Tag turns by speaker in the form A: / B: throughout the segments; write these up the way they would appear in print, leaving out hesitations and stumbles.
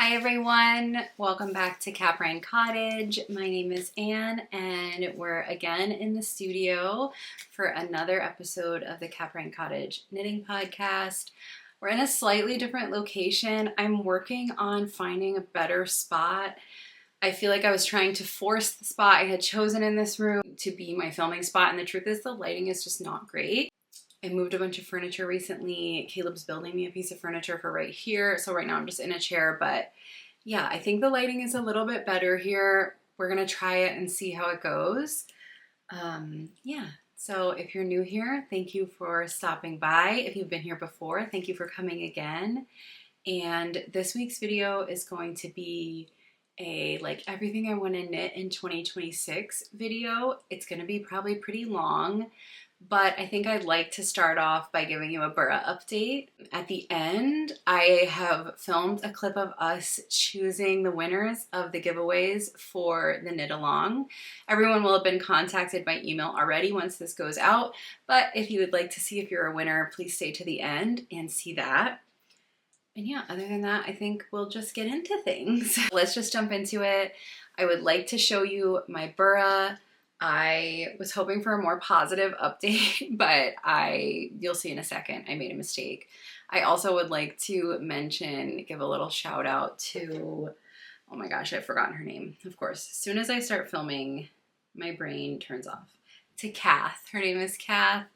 A: Hi everyone, welcome back to Caprine Cottage. My name is Anne and we're again in the studio for another episode of the Caprine Cottage knitting podcast. We're in a slightly different location. I'm working on finding a better spot. I feel like I was trying to force the spot I had chosen in this room to be my filming spot, and the truth is the lighting is just not great. I moved a bunch of furniture recently. Caleb's building me a piece of furniture for right here. So right now I'm just in a chair, but yeah, I think the lighting is a little bit better here. We're gonna try it and see how it goes. Yeah, so if you're new here, thank you for stopping by. If you've been here before, thank you for coming again. And this week's video is going to be a everything I want to knit in 2026 video. It's gonna be probably pretty long, but I think I'd like to start off by giving you a Burra update. At the end, I have filmed a clip of us choosing the winners of the giveaways for the knit along. Everyone will have been contacted by email already once this goes out, but if you would like to see if you're a winner, please stay to the end and see that. And yeah, other than that, I think we'll just get into things. Let's just jump into it. I would like to show you my Burra. I was hoping for a more positive update, but you'll see in a second, I made a mistake. I also would like to give a little shout out to, oh my gosh, I've forgotten her name. Of course, as soon as I start filming, my brain turns off. To Kath, her name is Kath.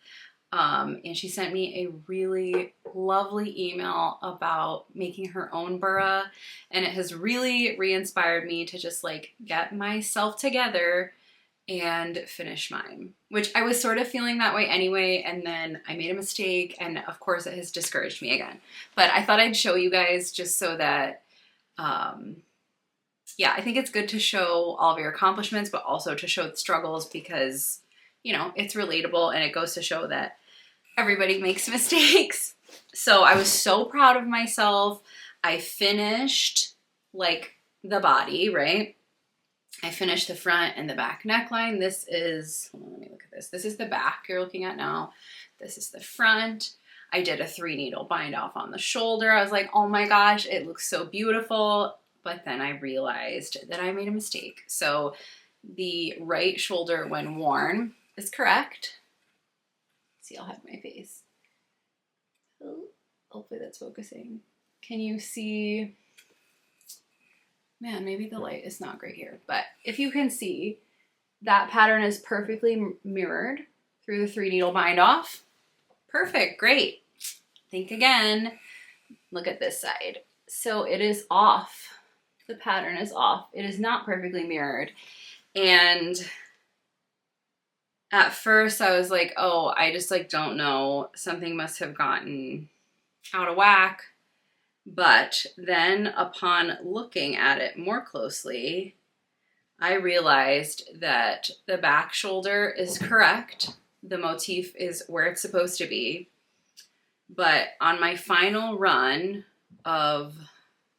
A: And she sent me a really lovely email about making her own Burra, and it has really re-inspired me to just get myself together and finish mine, which I was sort of feeling that way anyway, and then I made a mistake, and of course it has discouraged me again. But I thought I'd show you guys just so that, yeah, I think it's good to show all of your accomplishments, but also to show the struggles because, you know, it's relatable and it goes to show that everybody makes mistakes. So I was so proud of myself. I finished the body, right? I finished the front and the back neckline. This is, hold on, let me look at this. This is the back you're looking at now. This is the front. I did a 3-needle bind off on the shoulder. I was like, oh my gosh, it looks so beautiful. But then I realized that I made a mistake. So the right shoulder when worn is correct. See, I'll have my face. Oh, hopefully that's focusing. Can you see? Man, maybe the light is not great here, but if you can see, that pattern is perfectly mirrored through the 3-needle bind off. Perfect, great. Think again. Look at this side. So it is off. The pattern is off. It is not perfectly mirrored. And at first I was like, oh, I just don't know. Something must have gotten out of whack. But then upon looking at it more closely, I realized that the back shoulder is correct. The motif is where it's supposed to be. But on my final run of,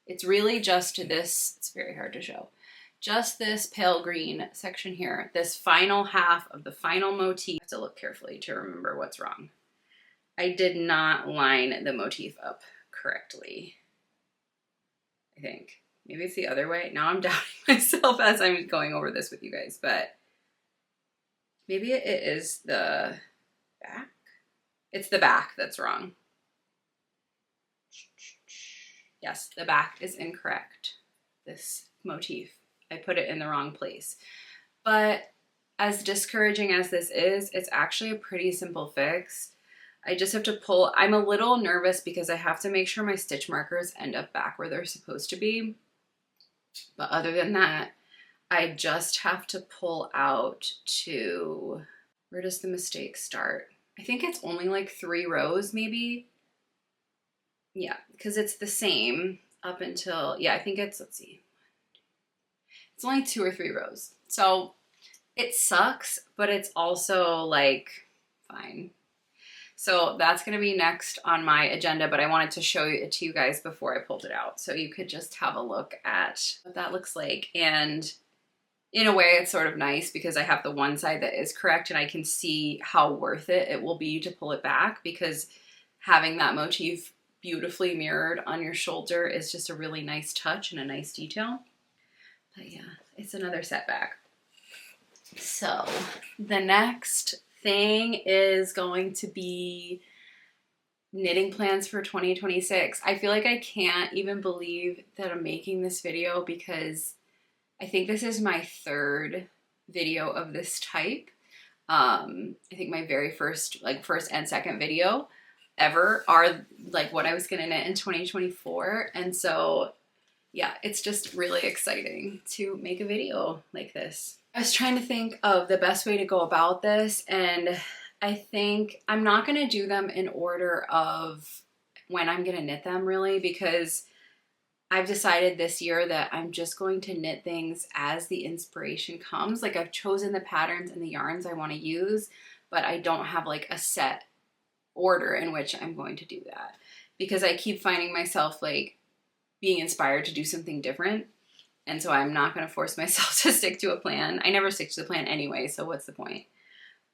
A: it's really just this, it's very hard to show, just this pale green section here, this final half of the final motif. I have to look carefully to remember what's wrong. I did not line the motif up correctly. I think. Maybe it's the other way. Now I'm doubting myself as I'm going over this with you guys, but maybe it is the back. It's the back that's wrong. Yes, the back is incorrect. This motif. I put it in the wrong place. But as discouraging as this is, it's actually a pretty simple fix. I just have to pull. I'm a little nervous because I have to make sure my stitch markers end up back where they're supposed to be. But other than that, I just have to pull out to, where does the mistake start? I think it's only 3 rows maybe. Yeah, because it's the same up until, yeah, I think it's, let's see. It's only 2 or 3 rows. So it sucks, but it's also fine. So that's going to be next on my agenda, but I wanted to show it to you guys before I pulled it out. So you could just have a look at what that looks like. And in a way, it's sort of nice because I have the one side that is correct and I can see how worth it will be to pull it back, because having that motif beautifully mirrored on your shoulder is just a really nice touch and a nice detail. But yeah, it's another setback. So the next thing is going to be knitting plans for 2026. I feel like I can't even believe that I'm making this video because I think this is my third video of this type. I think my very first and second video ever are like what I was gonna knit in 2024. And so yeah, it's just really exciting to make a video like this. I was trying to think of the best way to go about this, and I think I'm not gonna do them in order of when I'm gonna knit them really, because I've decided this year that I'm just going to knit things as the inspiration comes. Like I've chosen the patterns and the yarns I want to use, but I don't have like a set order in which I'm going to do that, because I keep finding myself like being inspired to do something different. And so I'm not going to force myself to stick to a plan. I never stick to the plan anyway, so what's the point?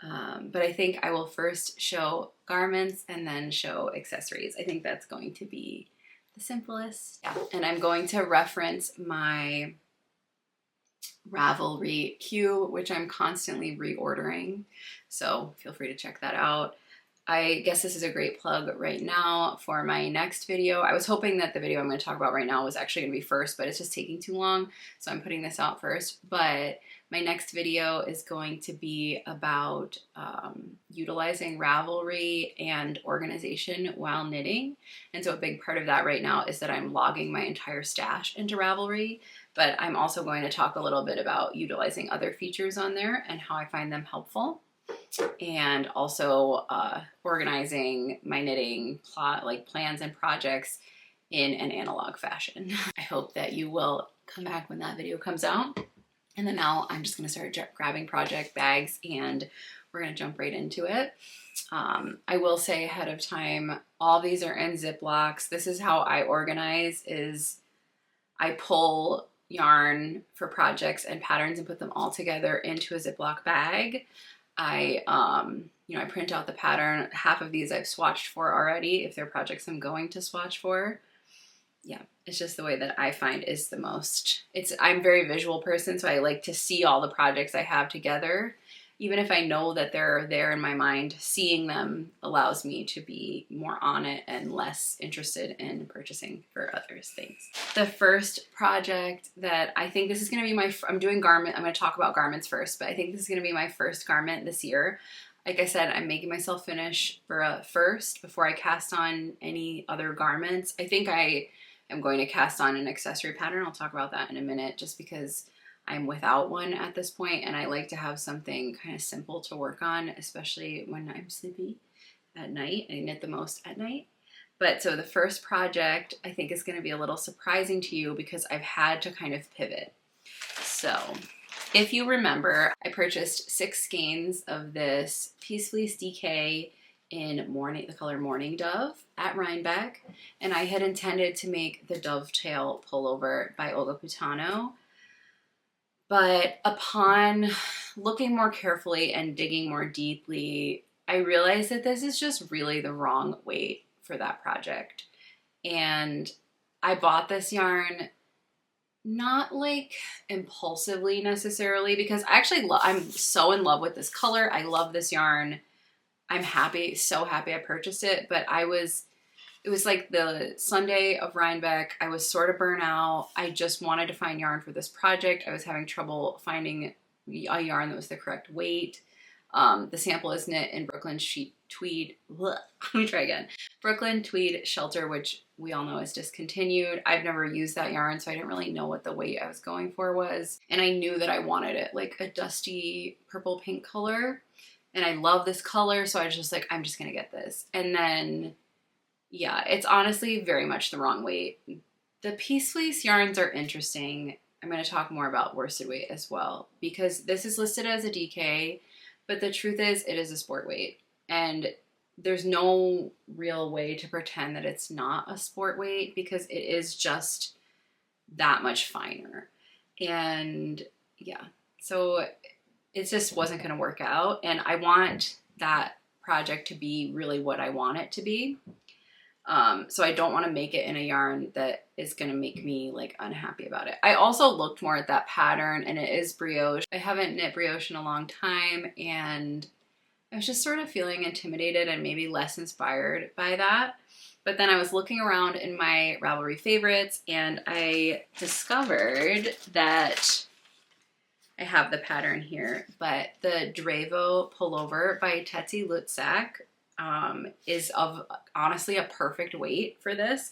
A: But I think I will first show garments and then show accessories. I think that's going to be the simplest. Yeah. And I'm going to reference my Ravelry queue, which I'm constantly reordering. So feel free to check that out. I guess this is a great plug right now for my next video. I was hoping that the video I'm going to talk about right now was actually going to be first, but it's just taking too long, so I'm putting this out first. But my next video is going to be about utilizing Ravelry and organization while knitting. And so a big part of that right now is that I'm logging my entire stash into Ravelry, but I'm also going to talk a little bit about utilizing other features on there and how I find them helpful. And also organizing my knitting plans and projects in an analog fashion. I hope that you will come back when that video comes out. And then now I'm just going to start grabbing project bags and we're going to jump right into it. I will say ahead of time, all these are in Ziplocs. This is how I organize, is I pull yarn for projects and patterns and put them all together into a Ziploc bag. I print out the pattern. Half of these I've swatched for already if they're projects I'm going to swatch for. Yeah, it's just the way that I find is the most. I'm a very visual person, so I like to see all the projects I have together. Even if I know that they're there in my mind, seeing them allows me to be more on it and less interested in purchasing for others things. The first project that I think this is going to be I'm going to talk about garments first, but I think this is going to be my first garment this year. Like I said, I'm making myself finish Burra first before I cast on any other garments. I think I am going to cast on an accessory pattern. I'll talk about that in a minute, just because I'm without one at this point, and I like to have something kind of simple to work on, especially when I'm sleepy at night. I knit the most at night. But so the first project I think is going to be a little surprising to you because I've had to kind of pivot. So if you remember, I purchased 6 skeins of this Peace Fleece DK in the color Morning Dove at Rhinebeck, and I had intended to make the dovetail pullover by Olga Putano. But upon looking more carefully and digging more deeply, I realized that this is just really the wrong weight for that project. And I bought this yarn not like impulsively necessarily, because I'm so in love with this color. I love this yarn. I'm happy, so happy I purchased it, but it was like the Sunday of Rhinebeck. I was sort of burnt out. I just wanted to find yarn for this project. I was having trouble finding a yarn that was the correct weight. The sample is knit in Brooklyn Tweed. Let me try again. Brooklyn Tweed Shelter, which we all know is discontinued. I've never used that yarn, so I didn't really know what the weight I was going for was. And I knew that I wanted it like a dusty purple pink color. And I love this color, so I was just like, I'm just gonna get this. And then yeah, it's honestly very much the wrong weight. The Peace Fleece yarns are interesting. I'm going to talk more about worsted weight as well, because this is listed as a DK, but the truth is it is a sport weight. And there's no real way to pretend that it's not a sport weight, because it is just that much finer. And yeah, so it just wasn't going to work out. And I want that project to be really what I want it to be. So I don't want to make it in a yarn that is going to make me like unhappy about it. I also looked more at that pattern, and it is brioche. I haven't knit brioche in a long time, and I was just sort of feeling intimidated and maybe less inspired by that. But then I was looking around in my Ravelry favorites, and I discovered that I have the pattern here, but the Drevo pullover by Teti is of honestly a perfect weight for this.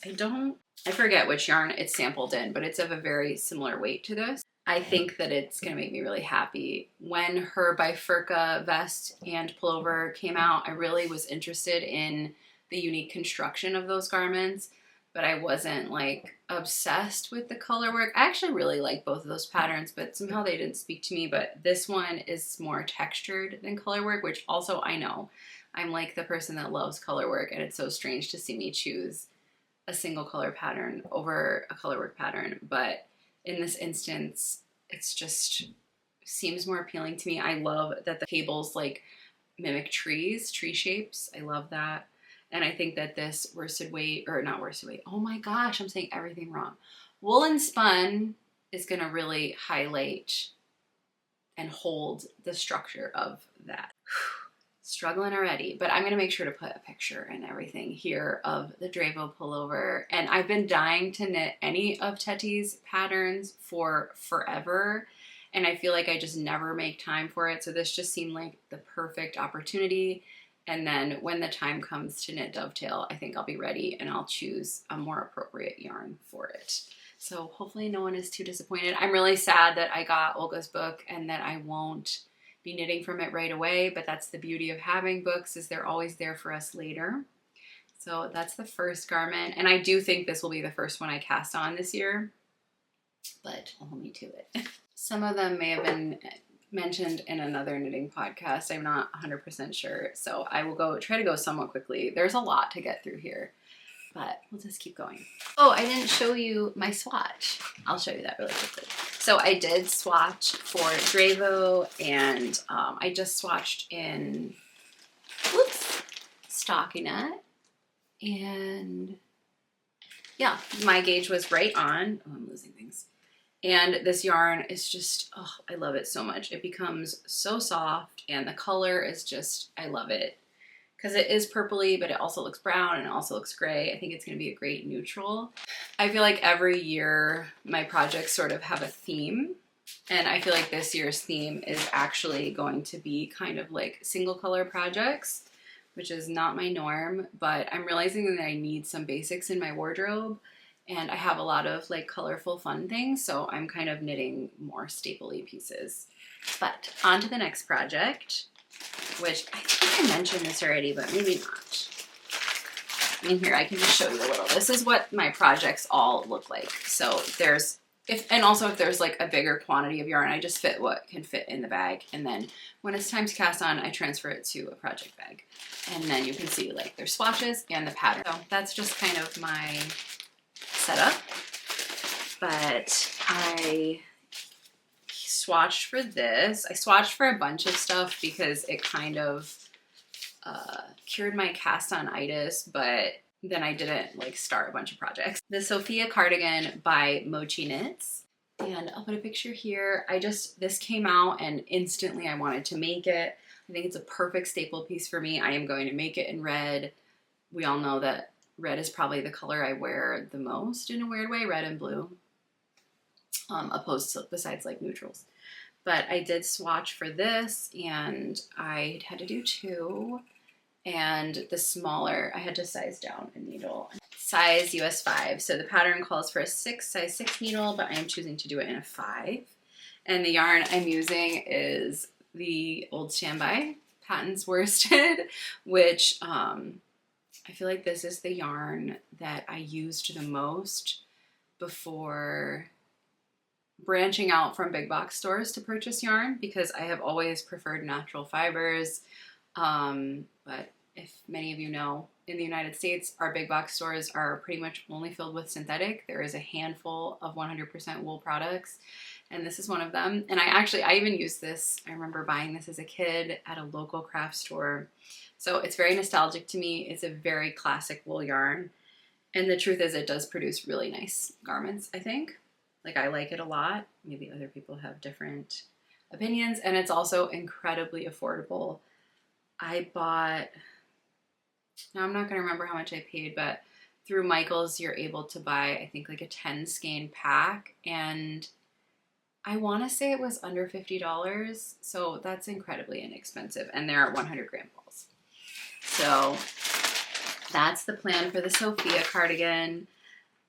A: I forget which yarn it's sampled in, but it's of a very similar weight to this. I think that it's going to make me really happy. When her bifurca vest and pullover came out, I really was interested in the unique construction of those garments, but I wasn't like obsessed with the color work. I actually really like both of those patterns, but somehow they didn't speak to me. But this one is more textured than color work, which also I know. I'm like the person that loves color work, and it's so strange to see me choose a single color pattern over a color work pattern. But in this instance, it's just seems more appealing to me. I love that the cables like mimic trees, tree shapes. I love that. And I think that this worsted weight, or not worsted weight, oh my gosh, I'm saying everything wrong. Woolen spun is gonna really highlight and hold the structure of that. Struggling already, but I'm gonna make sure to put a picture and everything here of the Drevo pullover. And I've been dying to knit any of Teti's patterns for forever, and I feel like I just never make time for it. So this just seemed like the perfect opportunity. And then when the time comes to knit dovetail, I think I'll be ready and I'll choose a more appropriate yarn for it. So hopefully no one is too disappointed. I'm really sad that I got Olga's book and that I won't be knitting from it right away, but that's the beauty of having books, is they're always there for us later. So that's the first garment, and I do think this will be the first one I cast on this year, but I'll hold me to it. Some of them may have been mentioned in another knitting podcast. I'm not 100% sure, so I will try to go somewhat quickly. There's a lot to get through here, but we'll just keep going. Oh, I didn't show you my swatch. I'll show you that really quickly. So I did swatch for Drevo, and I just swatched in, stockinette, and yeah, my gauge was right on. Oh, I'm losing things. And this yarn is just, oh, I love it so much. It becomes so soft, and the color is just, I love it. Because it is purpley, but it also looks brown and it also looks gray. I think it's going to be a great neutral. I feel like every year my projects sort of have a theme, and I feel like this year's theme is actually going to be kind of like single color projects, which is not my norm, but I'm realizing that I need some basics in my wardrobe, and I have a lot of like colorful fun things, so I'm kind of knitting more staple-y pieces. But on to the next project, which I think I mentioned this already, but maybe not. In here, I can just show you a little. This is what my projects all look like. So there's, if there's like a bigger quantity of yarn, I just fit what can fit in the bag. And then when it's time to cast on, I transfer it to a project bag. And then you can see like there's swatches and the pattern. So that's just kind of my setup. But I swatched for this. I swatched for a bunch of stuff because it kind of cured my cast-on-itis, but then I didn't like start a bunch of projects. The Sophia cardigan by Mochi Knits, and I'll put a picture here. This came out and instantly I wanted to make it. I think it's a perfect staple piece for me. I am going to make it in red. We all know that red is probably the color I wear the most in a weird way, red and blue, opposed to besides like neutrals. But I did swatch for this, and I had to do 2. And the smaller, I had to size down a needle. Size US 5. So the pattern calls for a size 6 needle, but I am choosing to do it in a 5. And the yarn I'm using is the Old Standby Patents Worsted, which I feel like this is the yarn that I used the most before branching out from big box stores to purchase yarn, because I have always preferred natural fibers. But if many of you know, in the United States, our big box stores are pretty much only filled with synthetic. There is a handful of 100% wool products, and this is one of them. And I even used this. I remember buying this as a kid at a local craft store. So it's very nostalgic to me. It's a very classic wool yarn. And the truth is it does produce really nice garments, I think. Like, I like it a lot. Maybe other people have different opinions. And it's also incredibly affordable. I bought, now I'm not going to remember how much I paid, but through Michael's, you're able to buy, I think, like a 10 skein pack. And I want to say it was under $50. So that's incredibly inexpensive. And they're 100 gram balls. So that's the plan for the Sophia cardigan.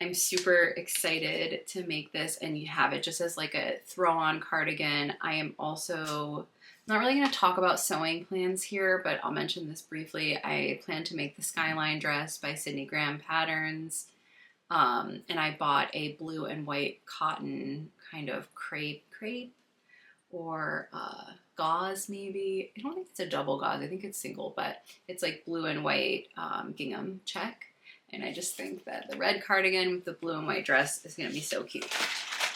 A: I'm super excited to make this and you have it just as like a throw-on cardigan. I am also not really going to talk about sewing plans here, but I'll mention this briefly. I plan to make the Skyline dress by Sydney Graham Patterns. And I bought a blue and white cotton kind of crepe or gauze maybe. I don't think it's a double gauze. I think it's single, but it's like blue and white gingham check. And I just think that the red cardigan with the blue and white dress is going to be so cute.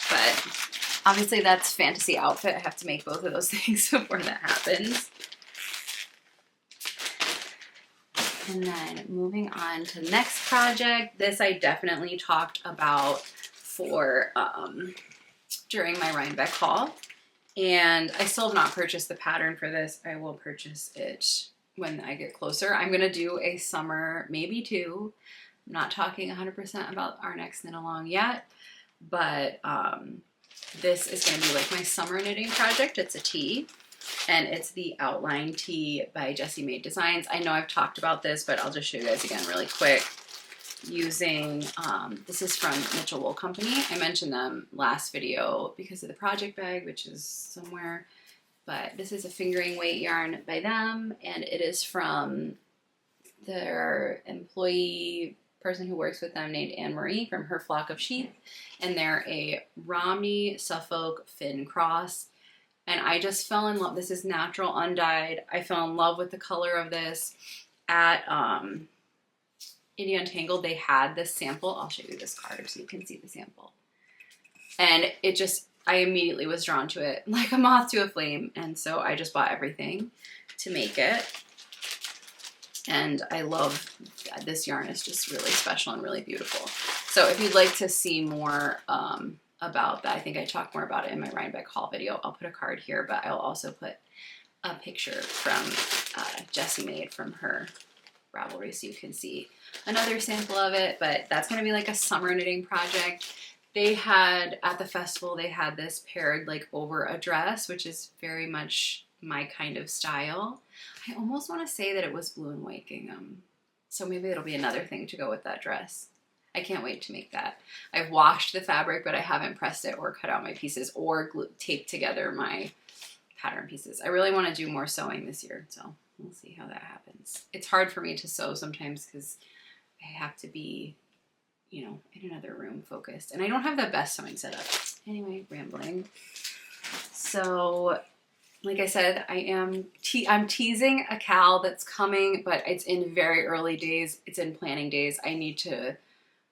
A: But obviously that's fantasy outfit. I have to make both of those things before that happens. And then moving on to the next project. This I definitely talked about for during my Rhinebeck haul. And I still have not purchased the pattern for this. I will purchase it when I get closer. I'm going to do a summer, maybe two. I'm not talking 100% about our next knit along yet, but this is going to be like my summer knitting project. It's a tee, and it's the Outline Tee by Jessie Made Designs. I know I've talked about this, but I'll just show you guys again really quick. Using, this is from Mitchell Wool Company. I mentioned them last video because of the project bag, which is somewhere, but this is a fingering weight yarn by them, and it is from their employee person who works with them named Anne-Marie from Her Flock of Sheep, and they're a Romney Suffolk Finn cross, and I just fell in love. This is natural undyed. I fell in love with the color of this at Indie Untangled. They had this sample. I'll show you this card so you can see the sample. And it just, I immediately was drawn to it like a moth to a flame. And so I just bought everything to make it. And I love, this yarn is just really special and really beautiful. So if you'd like to see more about that, I think I talked more about it in my Rhinebeck haul video. I'll put a card here, but I'll also put a picture from Jessie Made from her Ravelry so you can see another sample of it. But that's going to be like a summer knitting project. They had, at the festival, they had this paired like over a dress, which is very much my kind of style. I almost want to say that it was blue and white gingham. So maybe it'll be another thing to go with that dress. I can't wait to make that. I've washed the fabric, but I haven't pressed it or cut out my pieces or taped together my pattern pieces. I really want to do more sewing this year, so we'll see how that happens. It's hard for me to sew sometimes because I have to be, you know, in another room focused. And I don't have the best sewing setup. Anyway, rambling. So, like I said, I'm teasing a cal that's coming, but it's in very early days. It's in planning days. I need to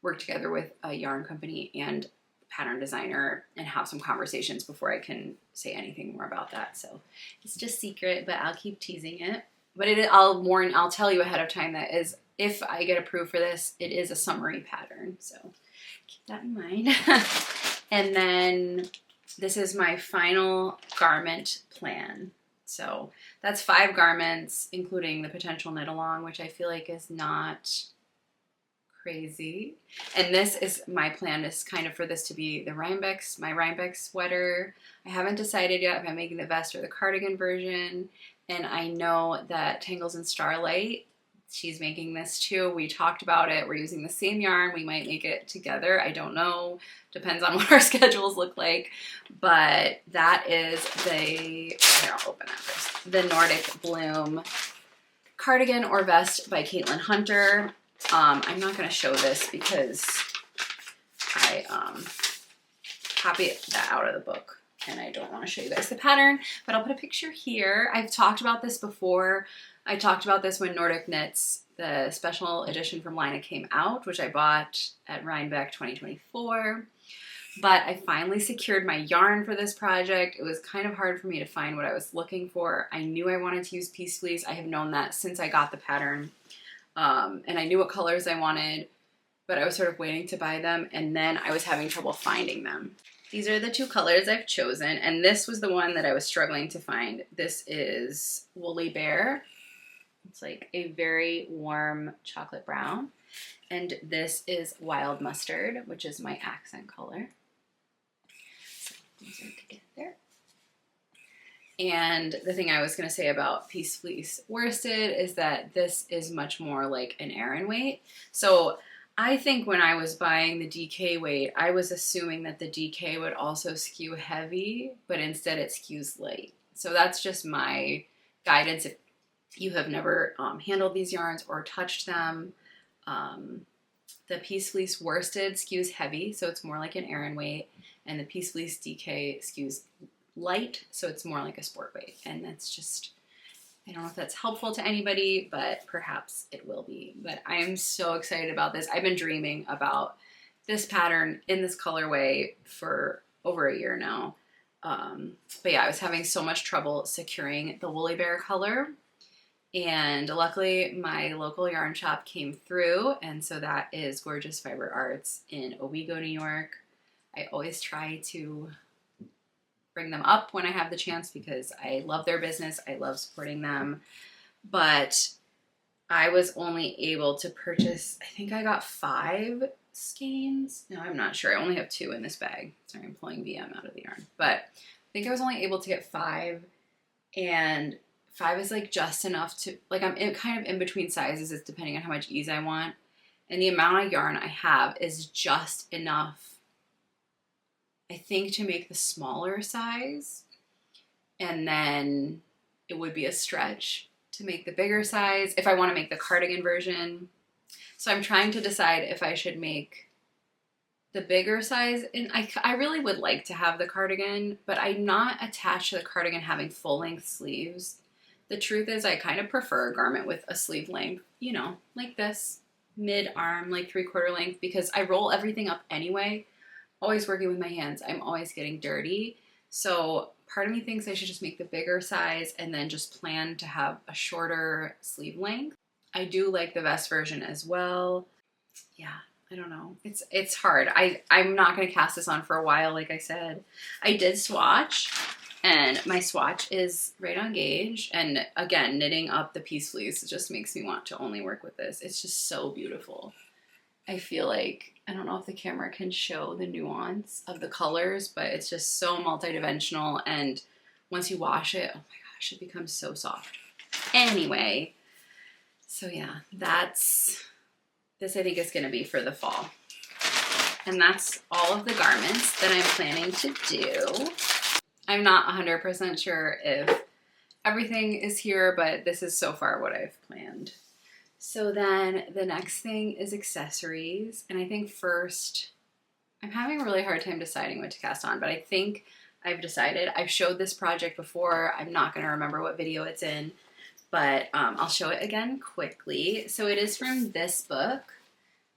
A: work together with a yarn company and pattern designer and have some conversations before I can say anything more about that. So it's just secret, but I'll keep teasing it. But I'll tell you ahead of time that is, if I get approved for this, it is a summery pattern. So keep that in mind. And then this is my final garment plan. So that's 5 garments, including the potential knit along, which I feel like is not crazy. And this is my plan, is kind of for this to be the my Rhinebeck sweater. I haven't decided yet if I'm making the vest or the cardigan version. And I know that Tangles and Starlight, she's making this too. We talked about it. We're using the same yarn. We might make it together. I don't know. Depends on what our schedules look like. But that is here, I'll open that first. The Nordic Bloom cardigan or vest by Caitlin Hunter. I'm not going to show this because I copied that out of the book and I don't want to show you guys the pattern, but I'll put a picture here. I've talked about this before. I talked about this when Nordic Knits, the special edition from Laine came out, which I bought at Rhinebeck 2024. But I finally secured my yarn for this project. It was kind of hard for me to find what I was looking for. I knew I wanted to use Peace Fleece. I have known that since I got the pattern. And I knew what colors I wanted. but I was sort of waiting to buy them, and then I was having trouble finding them. These are the two colors I've chosen, and this was the one that I was struggling to find. This is Woolly Bear. It's like a very warm chocolate brown. And this is Wild Mustard, which is my accent color. So these are together. And the thing I was going to say about Peace Fleece worsted is that this is much more like an Aran weight. So I think when I was buying the DK weight, I was assuming that the DK would also skew heavy, but instead it skews light. So that's just my guidance. If you have never handled these yarns or touched them, the Peace Fleece worsted skews heavy, so it's more like an Aran weight, and the Peace Fleece DK skews light, so it's more like a sport weight. And that's just, I don't know if that's helpful to anybody, but perhaps it will be. But I am so excited about this. I've been dreaming about this pattern in this colorway for over a year now. But yeah, I was having so much trouble securing the Woolly Bear color. And luckily my local yarn shop came through, and so that is Gorgeous Fiber Arts in Owego, New York. I always try to bring them up when I have the chance because I love their business. I love supporting them. But I was only able to purchase, I think I got 5 skeins. No, I'm not sure. I only have 2 in this bag. Sorry, I'm pulling VM out of the yarn. But I think I was only able to get 5, and 5 is like just enough to, like I'm kind of in between sizes. It's depending on how much ease I want. And the amount of yarn I have is just enough, I think, to make the smaller size. And then it would be a stretch to make the bigger size if I want to make the cardigan version. So I'm trying to decide if I should make the bigger size. And I really would like to have the cardigan, but I'm not attached to the cardigan having full length sleeves. The truth is I kind of prefer a garment with a sleeve length, you know, like this, mid-arm, like 3/4 length, because I roll everything up anyway. Always working with my hands. I'm always getting dirty. So part of me thinks I should just make the bigger size and then just plan to have a shorter sleeve length. I do like the vest version as well. Yeah, I don't know. It's hard. I'm not going to cast this on for a while, like I said. I did swatch, and my swatch is right on gauge. And again, knitting up the Peace Fleece just makes me want to only work with this. It's just so beautiful. I feel like, I don't know if the camera can show the nuance of the colors, but it's just so multidimensional. And once you wash it, oh my gosh, it becomes so soft. Anyway, so yeah, this I think is going to be for the fall. And that's all of the garments that I'm planning to do. I'm not 100% sure if everything is here, but this is so far what I've planned. So then the next thing is accessories. And I think first, I'm having a really hard time deciding what to cast on, but I think I've decided. I've showed this project before. I'm not going to remember what video it's in, but I'll show it again quickly. So it is from this book,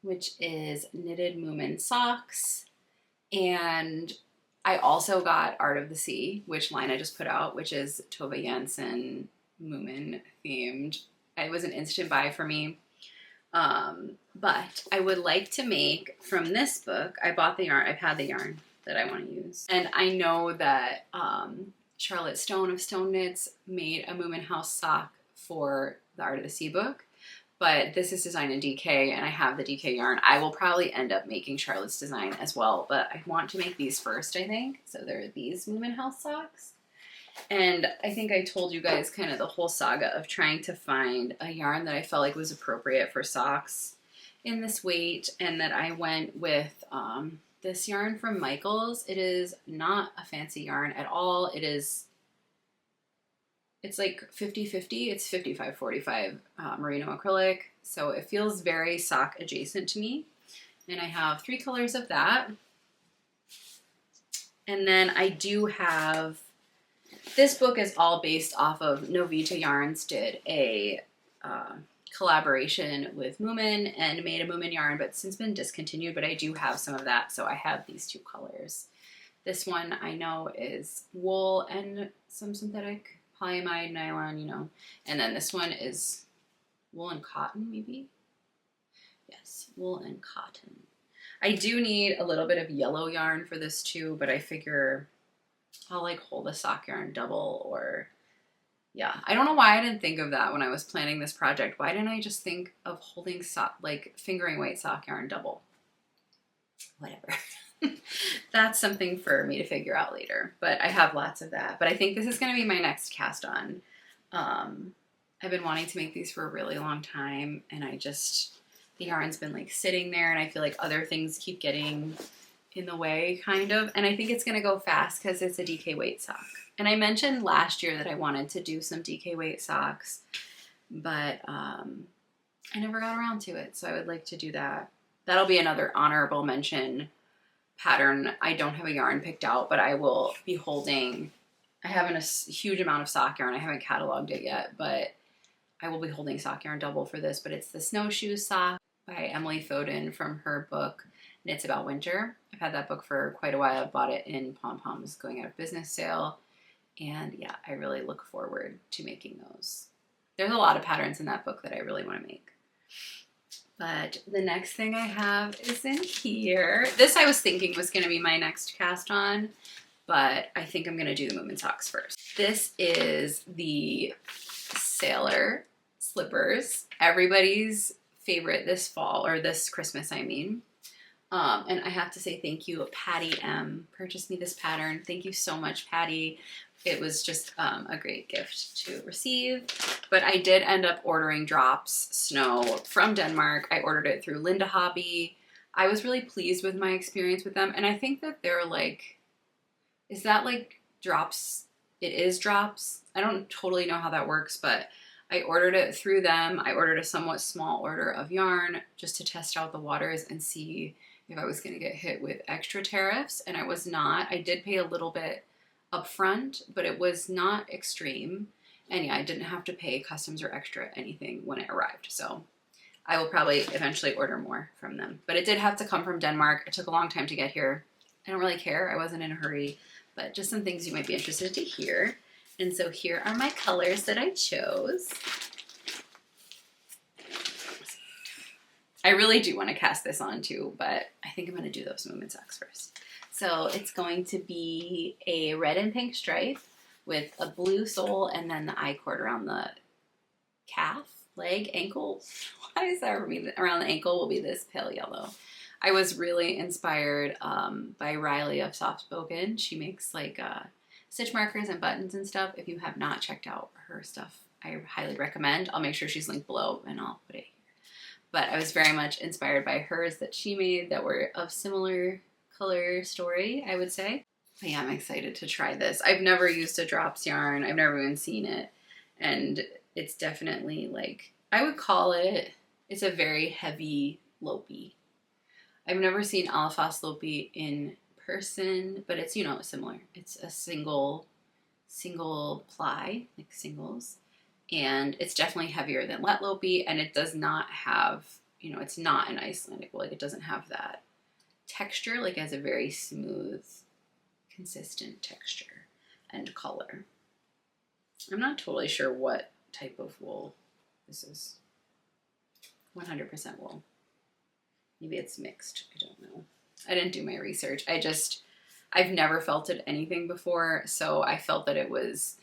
A: which is Knitted Moomin Socks. And I also got Art of the Sea, which line I just put out, which is Tova Jansen Moomin themed. It was an instant buy for me. But I would like to make from this book, I bought the yarn, I've had the yarn that I want to use. And I know that Charlotte Stone of Stone Knits made a Moomin House sock for the Art of the Sea book. But this is designed in DK, and I have the DK yarn. I will probably end up making Charlotte's design as well, but I want to make these first, I think. So there are these Moomin House socks. And I think I told you guys kind of the whole saga of trying to find a yarn that I felt like was appropriate for socks in this weight, and that I went with this yarn from Michaels. It is not a fancy yarn at all. It's like 50-50. It's 55-45 merino acrylic. So it feels very sock adjacent to me. And I have 3 colors of that. And then I do have, this book is all based off of Novita Yarns did a collaboration with Moomin and made a Moomin yarn, but since been discontinued, but I do have some of that. So I have these 2 colors. This one I know is wool and some synthetic polyamide nylon, you know. And then this one is wool and cotton, maybe. Yes, Yes, wool and cotton. I do need a little bit of yellow yarn for this too, but I figure I'll like hold the sock yarn double, or yeah. I don't know why I didn't think of that when I was planning this project. Why didn't I just think of holding like fingering weight sock yarn double? Whatever. That's something for me to figure out later, but I have lots of that. But I think this is going to be my next cast on. I've been wanting to make these for a really long time, and the yarn's been like sitting there, and I feel like other things keep getting in the way, kind of. And I think it's going to go fast because it's a DK weight sock. And I mentioned last year that I wanted to do some DK weight socks, but I never got around to it. So I would like to do that. That'll be another honorable mention pattern. I don't have a yarn picked out, but I will be holding, I have a huge amount of sock yarn. I haven't cataloged it yet, but I will be holding sock yarn double for this. But it's the Snowshoe Sock by Emily Foden from her book, and it's about winter. I've had that book for quite a while. I bought it in Pom Pom's going out of business sale. And yeah, I really look forward to making those. There's a lot of patterns in that book that I really want to make. But the next thing I have is in here. This I was thinking was going to be my next cast on, but I think I'm going to do the Moomin socks first. This is the Sailor slippers. Everybody's favorite this fall, or this Christmas, I mean. And I have to say thank you, Patty M. purchased me this pattern. Thank you so much, Patty. It was just a great gift to receive. But I did end up ordering Drops Snow from Denmark. I ordered it through Linda Hobby. I was really pleased with my experience with them. And I think that they're like, is that like Drops? It is Drops. I don't totally know how that works, but I ordered it through them. I ordered a somewhat small order of yarn just to test out the waters and see if I was going to get hit with extra tariffs. And I was not. I did pay a little bit upfront, but it was not extreme. And yeah, I didn't have to pay customs or extra anything when it arrived. So I will probably eventually order more from them. But it did have to come from Denmark. It took a long time to get here. I don't really care. I wasn't in a hurry, but just some things you might be interested to hear. And so here are my colors that I chose. I really do want to cast this on too, but I think I'm going to do those Moomin socks first. So it's going to be a red and pink stripe with a blue sole and then the I-cord around the calf, leg, ankle. Why is that around the ankle will be this pale yellow. I was really inspired by Riley of Soft Spoken. She makes like stitch markers and buttons and stuff. If you have not checked out her stuff, I highly recommend. I'll make sure she's linked below and I'll put it here. But I was very much inspired by hers that she made that were of similar color story, I would say. But yeah, I'm excited to try this. I've never used a Drops yarn. I've never even seen it. And it's definitely like, I would call it, it's a very heavy Lopi. I've never seen Alafas Lopi in person, but it's, you know, similar. It's a single ply, like singles. And it's definitely heavier than Let Lopi, and it does not have, you know, it's not an Icelandic wool. Like, it doesn't have that texture, like, it has a very smooth, consistent texture and color. I'm not totally sure what type of wool this is. 100% wool. Maybe it's mixed. I don't know. I didn't do my research. I've never felted anything before, so I felt that it was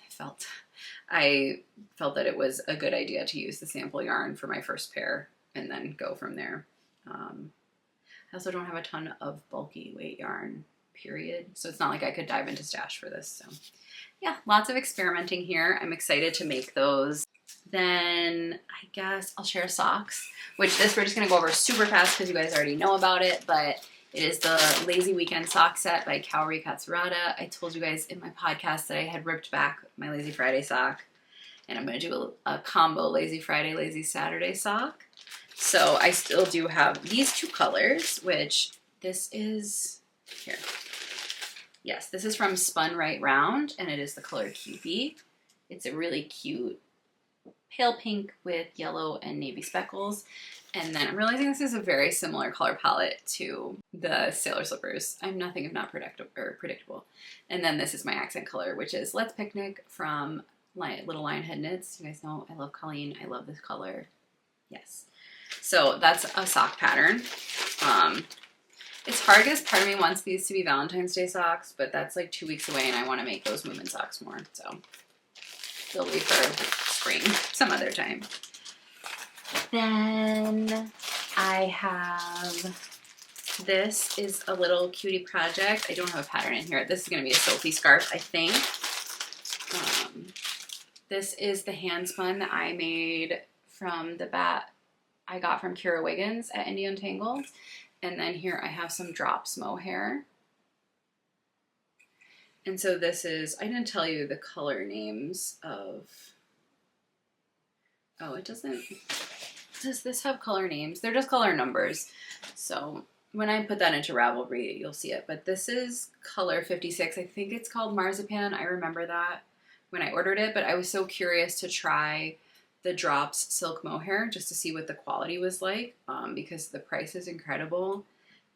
A: a good idea to use the sample yarn for my first pair and then go from there. I also don't have a ton of bulky weight yarn, period. So it's not like I could dive into stash for this. So yeah, lots of experimenting here. I'm excited to make those. Then I guess I'll share socks, which this we're just gonna go over super fast because you guys already know about it, but it is the Lazy Weekend sock set by Kaori Katsurada. I told you guys in my podcast that I had ripped back my Lazy Friday sock, and I'm going to do a combo Lazy Friday, Lazy Saturday sock. So I still do have these two colors, which this is, here. Yes, this is from Spun Right Round, and it is the color Cupie. It's a really cute pale pink with yellow and navy speckles. And then I'm realizing this is a very similar color palette to the Sailor Slippers. I'm nothing if not predictable. And then this is my accent color, which is Let's Picnic from Little Lionhead Knits. You guys know I love Colleen. I love this color. Yes. So that's a sock pattern. It's hard because part of me wants these to be Valentine's Day socks, but that's like 2 weeks away and I want to make those Moomin socks more. So they'll be for spring some other time. Then I have, this is a little cutie project. I don't have a pattern in here. This is going to be a Sophie scarf, I think. This is the hand spun that I made from the bat I got from Kira Wiggins at Indie Untangled. And then here I have some drops mohair. And so this is, I didn't tell you the color names of, oh, it doesn't, does this have color names? They're just color numbers. So when I put that into Ravelry, you'll see it. But this is color 56. I think it's called Marzipan. I remember that when I ordered it, but I was so curious to try the Drops Silk Mohair just to see what the quality was like, because the price is incredible.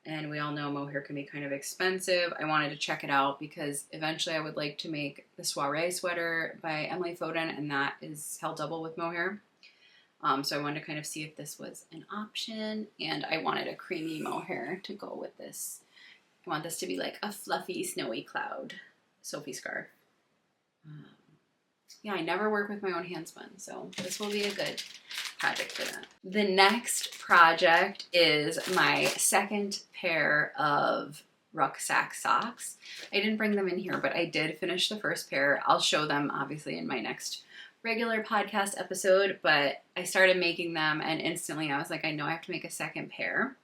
A: And we all know mohair can be kind of expensive. I wanted to check it out because eventually I would like to make the Soiree sweater by Emily Foden, and that is held double with mohair. So I wanted to kind of see if this was an option, and I wanted a creamy mohair to go with this. I want this to be like a fluffy, snowy cloud Sophie scarf. Yeah, I never work with my own hand spun, so this will be a good project for that. The next project is my second pair of rucksack socks. I didn't bring them in here, but I did finish the first pair. I'll show them obviously in my next regular podcast episode, but I started making them and instantly I was like, I know I have to make a second pair.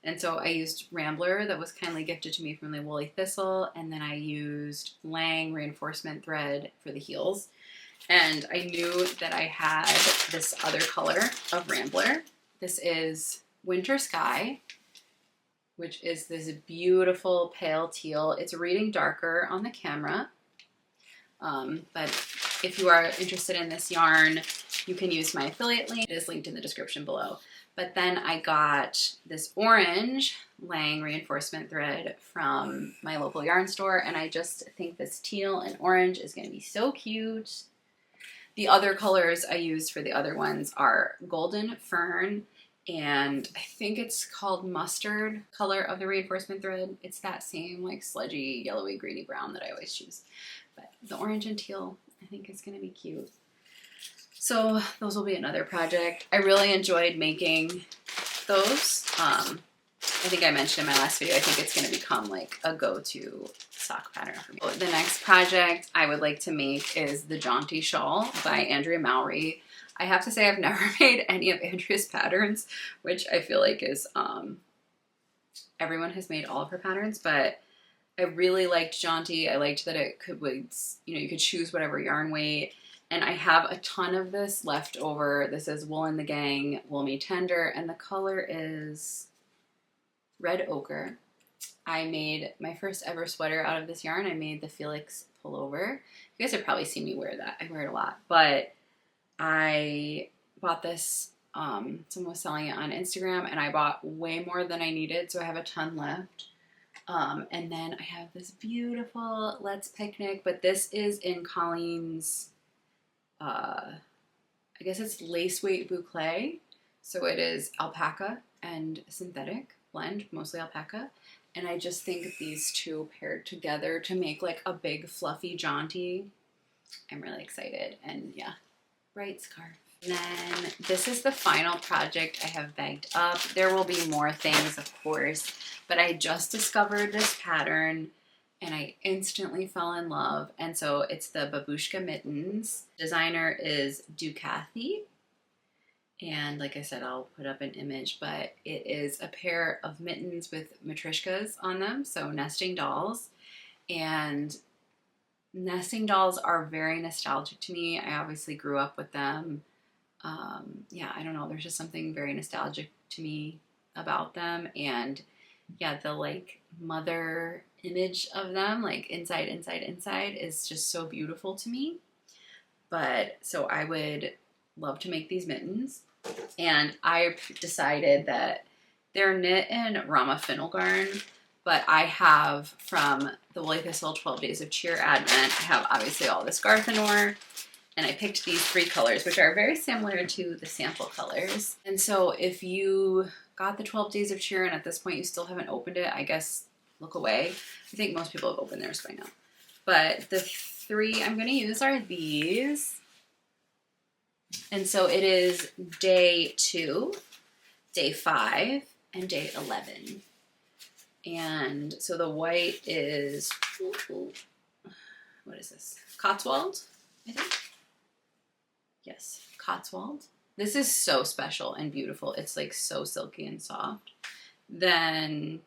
A: And so I used Rambler that was kindly gifted to me from the Woolly Thistle, and then I used Laine reinforcement thread for the heels. And I knew that I had this other color of Rambler. This is Winter Sky, which is this beautiful pale teal. It's reading darker on the camera, but if you are interested in this yarn, you can use my affiliate link. It is linked in the description below. But then I got this orange Laine reinforcement thread from my local yarn store, and I just think this teal and orange is going to be so cute. The other colors I used for the other ones are Golden Fern, and I think it's called Mustard color of the reinforcement thread. It's that same like sludgy, yellowy, greeny brown that I always choose. But the orange and teal I think is going to be cute. So those will be another project. I really enjoyed making those. I think I mentioned in my last video, I think it's going to become like a go-to sock pattern for me. The next project I would like to make is the Jaunty Shawl by Andrea Mowry. I have to say I've never made any of Andrea's patterns, which I feel like is, everyone has made all of her patterns, but I really liked Jaunty. I liked that it could, you could choose whatever yarn weight. And I have a ton of this left over. This is Wool in the Gang, Wool Me Tender, and the color is Red Ochre. I made my first ever sweater out of this yarn. I made the Felix pullover. You guys have probably seen me wear that. I wear it a lot. But I bought this, someone was selling it on Instagram, and I bought way more than I needed, so I have a ton left. And then I have this beautiful Let's Picnic, but this is in Colleen's, I guess it's lace weight boucle. So it is alpaca and synthetic blend, mostly alpaca. And I just think these two paired together to make like a big fluffy jaunty. I'm really excited. And yeah, bright scarf. And then this is the final project I have bagged up. There will be more things, of course, but I just discovered this pattern and I instantly fell in love. And so it's the Babushka Mittens. Designer is Ducathy. And like I said, I'll put up an image, but it is a pair of mittens with matryoshkas on them, so nesting dolls. And nesting dolls are very nostalgic to me. I obviously grew up with them. Yeah, I don't know. There's just something very nostalgic to me about them. And yeah, the like mother image of them, like inside, inside, inside is just so beautiful to me. But so I would love to make these mittens. And I decided that they're knit in Rama Finnelgarn, but I have from the Woolly Thistle 12 Days of Cheer Advent, I have obviously all this Garthenor, And I picked these 3 colors, which are very similar to the sample colors. And so if you got the 12 Days of Cheer and at this point you still haven't opened it, I guess look away. I think most people have opened theirs by now. But the 3 I'm going to use are these. And so it is day 2, day 5, and day 11. And so the white is, what is this? Cotswold, I think. Yes, Cotswold. This is so special and beautiful. It's like so silky and soft. Then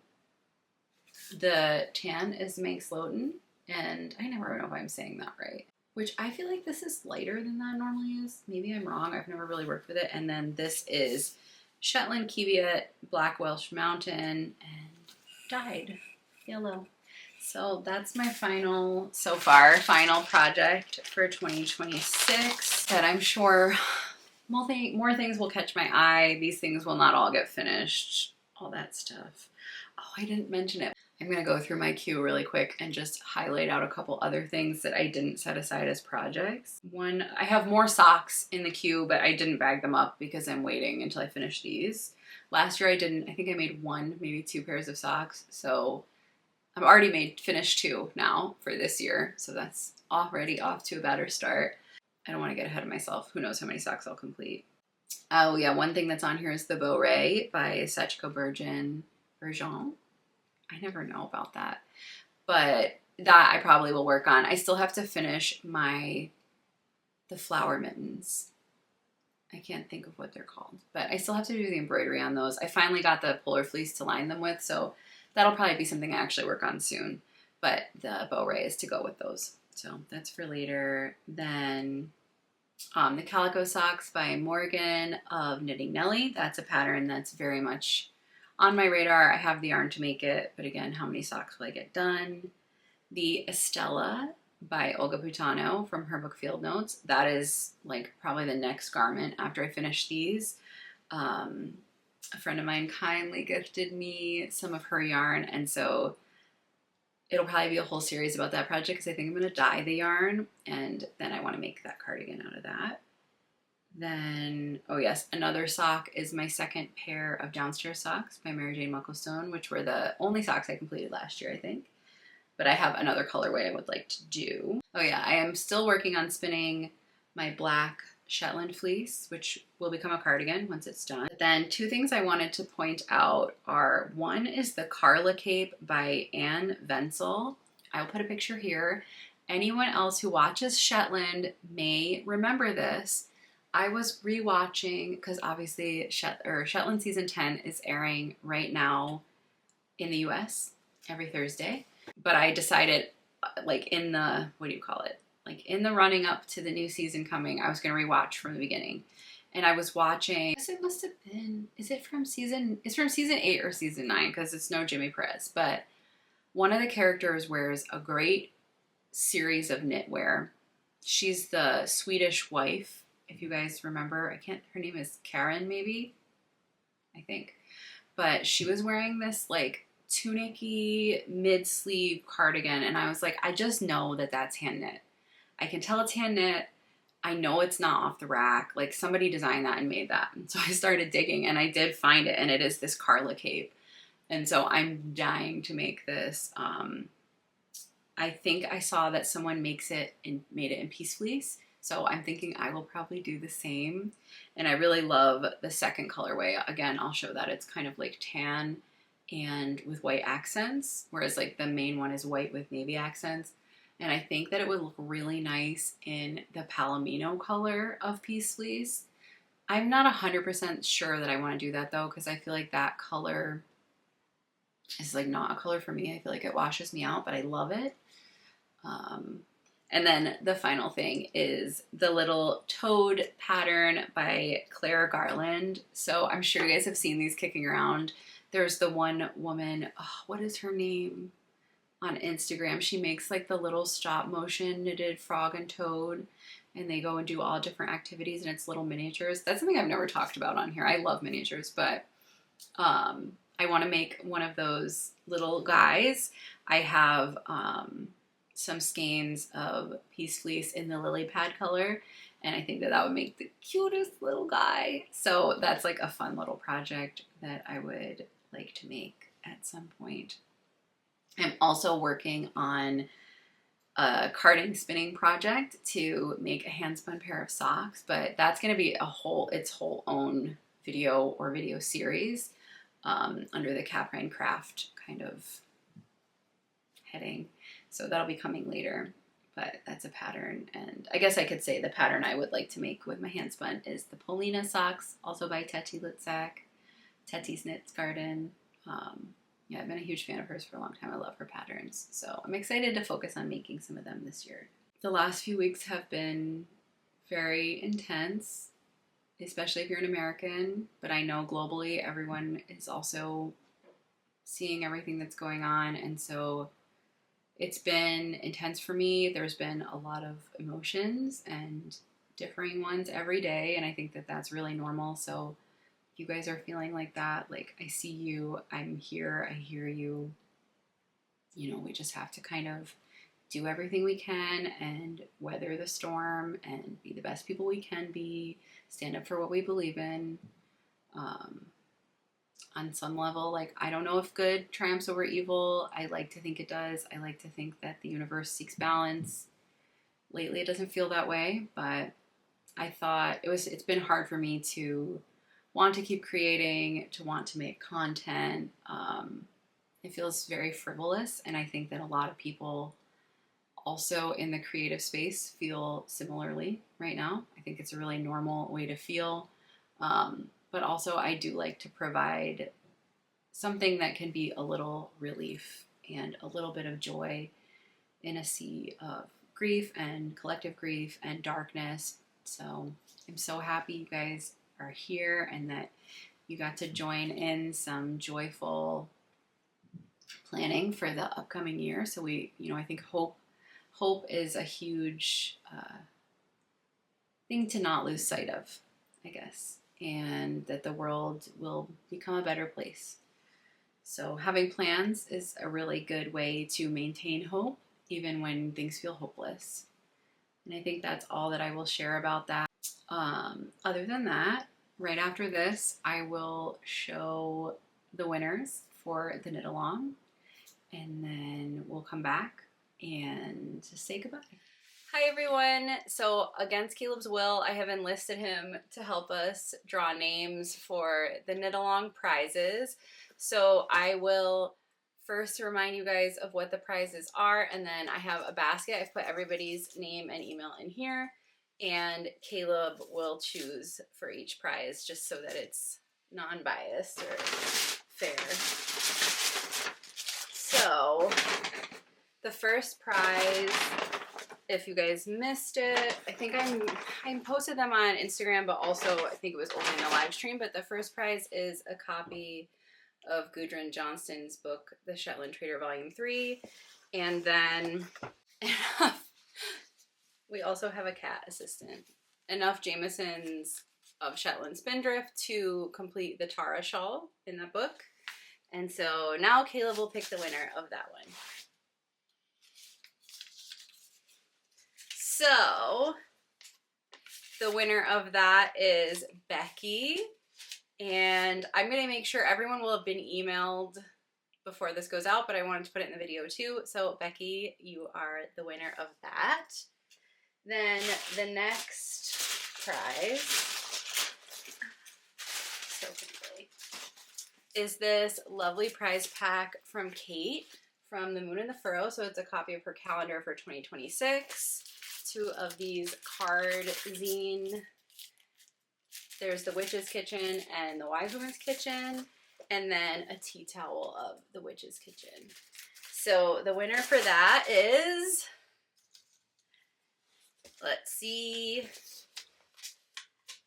A: the tan is Manx Loden, and I never know if I'm saying that right. Which I feel like this is lighter than that normally is. Maybe I'm wrong. I've never really worked with it. And then this is Shetland Kiwiat, Black Welsh Mountain, and dyed yellow. So that's my final project for 2026 that I'm sure more things will catch my eye. These things will not all get finished, all that stuff. Oh, I didn't mention it. I'm going to go through my queue really quick and just highlight out a couple other things that I didn't set aside as projects. One, I have more socks in the queue, but I didn't bag them up because I'm waiting until I finish these. Last year I think I made 1, maybe 2 pairs of socks. So I've already finished 2 now for this year. So that's already off to a better start. I don't want to get ahead of myself. Who knows how many socks I'll complete. Oh yeah, one thing that's on here is the Burra by Sachiko Bergen. I never know about that, but that I probably will work on. I still have to finish the flower mittens. I can't think of what they're called, but I still have to do the embroidery on those. I finally got the polar fleece to line them with, so that'll probably be something I actually work on soon, but the Burra is to go with those. So that's for later. Then the Calico Socks by Morgan of Knitting Nelly. That's a pattern that's very much on my radar. I have the yarn to make it, but again, how many socks will I get done? The Estella by Olga Putano from her book Field Notes. That is like probably the next garment after I finish these. A friend of mine kindly gifted me some of her yarn, and so it'll probably be a whole series about that project because I think I'm going to dye the yarn, and then I want to make that cardigan out of that. Then, oh yes, another sock is my second pair of downstairs socks by Mary Jane Mucklestone, which were the only socks I completed last year, I think. But I have another colorway I would like to do. Oh yeah, I am still working on spinning my black Shetland fleece, which will become a cardigan once it's done. But then 2 things I wanted to point out are, one is the Carla Cape by Anne Wenzel. I'll put a picture here. Anyone else who watches Shetland may remember this. I was rewatching, because obviously Shetland season 10 is airing right now in the US every Thursday. But I decided, like in the, in the running up to the new season coming, I was going to rewatch from the beginning. And I was watching, I guess it must have been, it's from season 8 or season 9, because it's no Jimmy Perez. But one of the characters wears a great series of knitwear. She's the Swedish wife. If you guys remember, her name is Karen, maybe, I think. But she was wearing this like tunic-y mid-sleeve cardigan, and I was like, I just know that that's hand knit. I can tell it's hand knit. I know it's not off the rack. Like somebody designed that and made that. And so I started digging and I did find it, and it is this Carla Cape. And so I'm dying to make this. I think I saw that someone made it in Peace Fleece. So I'm thinking I will probably do the same. And I really love the second colorway. Again, I'll show that it's kind of like tan and with white accents, whereas like the main one is white with navy accents. And I think that it would look really nice in the Palomino color of Peace Fleece. I'm not 100% sure that I want to do that though, because I feel like that color is like not a color for me. I feel like it washes me out, but I love it. And then the final thing is the little toad pattern by Claire Garland. So I'm sure you guys have seen these kicking around. There's the one woman, what is her name, on Instagram. She makes like the little stop motion knitted frog and toad, and they go and do all different activities, and it's little miniatures. That's something I've never talked about on here. I love miniatures, but I want to make one of those little guys. I have some skeins of Peace Fleece in the lily pad color, and I think that that would make the cutest little guy. So that's like a fun little project that I would like to make at some point. I'm also working on a carding spinning project to make a hand spun pair of socks, but that's going to be its whole own video or video series under the Caprine Craft kind of heading. So that'll be coming later, but that's a pattern. And I guess I could say the pattern I would like to make with my hand spun is the Polina socks, also by Teti Litzak, Teti's Knits Garden. Yeah, I've been a huge fan of hers for a long time. I love her patterns. So I'm excited to focus on making some of them this year. The last few weeks have been very intense, especially if you're an American, but I know globally everyone is also seeing everything that's going on. And so it's been intense for me. There's been a lot of emotions and differing ones every day. And I think that that's really normal. So you guys are feeling like that, like I see you, I'm here, I hear you. You know, we just have to kind of do everything we can and weather the storm and be the best people we can be, stand up for what we believe in. On some level, like, I don't know if good triumphs over evil. I like to think it does. I like to think that the universe seeks balance. Lately it doesn't feel that way, but I thought it's been hard for me to want to keep creating, to want to make content. It feels very frivolous, and I think that a lot of people also in the creative space feel similarly right now. I think it's a really normal way to feel, but also I do like to provide something that can be a little relief and a little bit of joy in a sea of grief and collective grief and darkness. So I'm so happy you guys are here and that you got to join in some joyful planning for the upcoming year. So we, I think hope is a huge thing to not lose sight of, I guess, and that the world will become a better place. So having plans is a really good way to maintain hope even when things feel hopeless. And I think that's all that I will share about that. Other than that, right after this, I will show the winners for the knit along, and then we'll come back and say goodbye. Hi everyone. So against Caleb's will, I have enlisted him to help us draw names for the knit along prizes. So I will first remind you guys of what the prizes are, and then I have a basket. I've put everybody's name and email in here. And Caleb will choose for each prize just so that it's non-biased or fair. So the first prize, if you guys missed it, I think I posted them on Instagram, but also I think it was only in the live stream. But the first prize is a copy of Gudrun Johnston's book, The Shetland Trader Volume 3. And then we also have a cat assistant. Enough Jameson's of Shetland Spindrift to complete the Tara shawl in that book. And so now Caleb will pick the winner of that one. So the winner of that is Becky. And I'm going to make sure everyone will have been emailed before this goes out, but I wanted to put it in the video too. So Becky, you are the winner of that. Then the next prize, so quickly, is this lovely prize pack from Kate from The Moon and the Furrow. So it's a copy of her calendar for 2026. 2 of these card zine. There's the Witch's Kitchen and the Wise Woman's Kitchen, and then a tea towel of the Witch's Kitchen. So the winner for that is, let's see,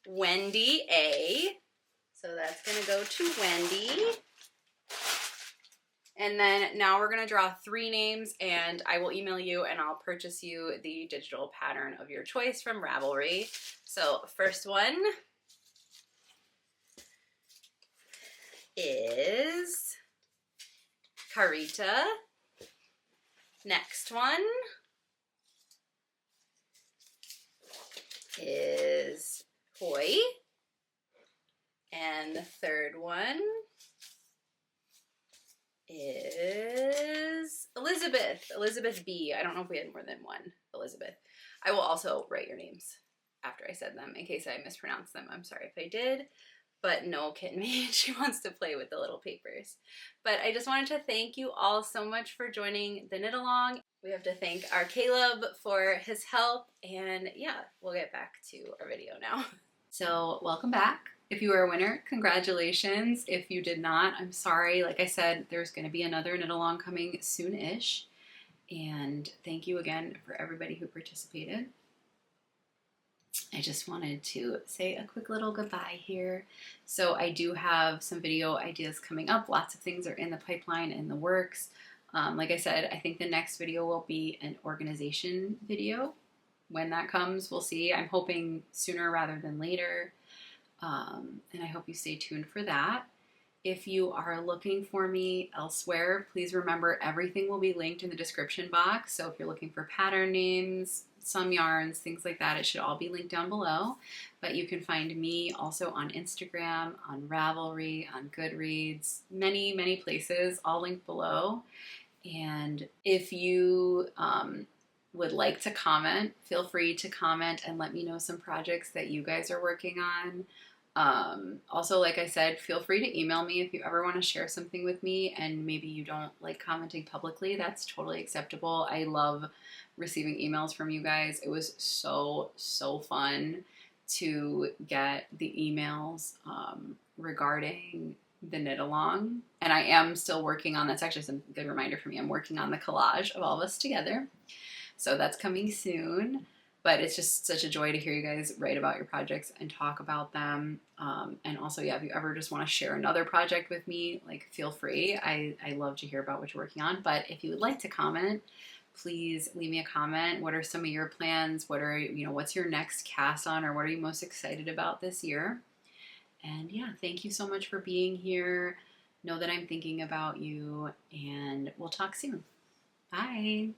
A: Wendy A. So that's going to go to Wendy. And then now we're going to draw 3 names, and I will email you and I'll purchase you the digital pattern of your choice from Ravelry. So first one is Carita. Next one is Toy. And the third one is Elizabeth. Elizabeth B. I don't know if we had more than one Elizabeth. I will also write your names after I said them in case I mispronounced them. I'm sorry if I did. But no, Kitten Maid, she wants to play with the little papers. But I just wanted to thank you all so much for joining the knit along. We have to thank our Caleb for his help. And yeah, we'll get back to our video now. So welcome back. If you were a winner, congratulations. If you did not, I'm sorry. Like I said, there's going to be another knit along coming soon-ish. And thank you again for everybody who participated. I just wanted to say a quick little goodbye here. So I do have some video ideas coming up. Lots of things are in the pipeline, in the works. Like I said, I think the next video will be an organization video. When that comes, we'll see. I'm hoping sooner rather than later. And I hope you stay tuned for that. If you are looking for me elsewhere, please remember everything will be linked in the description box. So if you're looking for pattern names, some yarns, things like that, it should all be linked down below. But you can find me also on Instagram, on Ravelry, on Goodreads, many, many places, all linked below. And if you would like to comment, feel free to comment and let me know some projects that you guys are working on. Also, like I said, feel free to email me if you ever want to share something with me and maybe you don't like commenting publicly. That's totally acceptable. I love receiving emails from you guys. It was so fun to get the emails regarding the knit along. And I am still working on, that's actually some good reminder for me, I'm working on the collage of all of us together. So that's coming soon. But it's just such a joy to hear you guys write about your projects and talk about them. And also, yeah, if you ever just want to share another project with me, like feel free. I love to hear about what you're working on. But if you would like to comment, please leave me a comment. What are some of your plans? What are, what's your next cast on, or what are you most excited about this year? And yeah, thank you so much for being here. Know that I'm thinking about you, and we'll talk soon. Bye.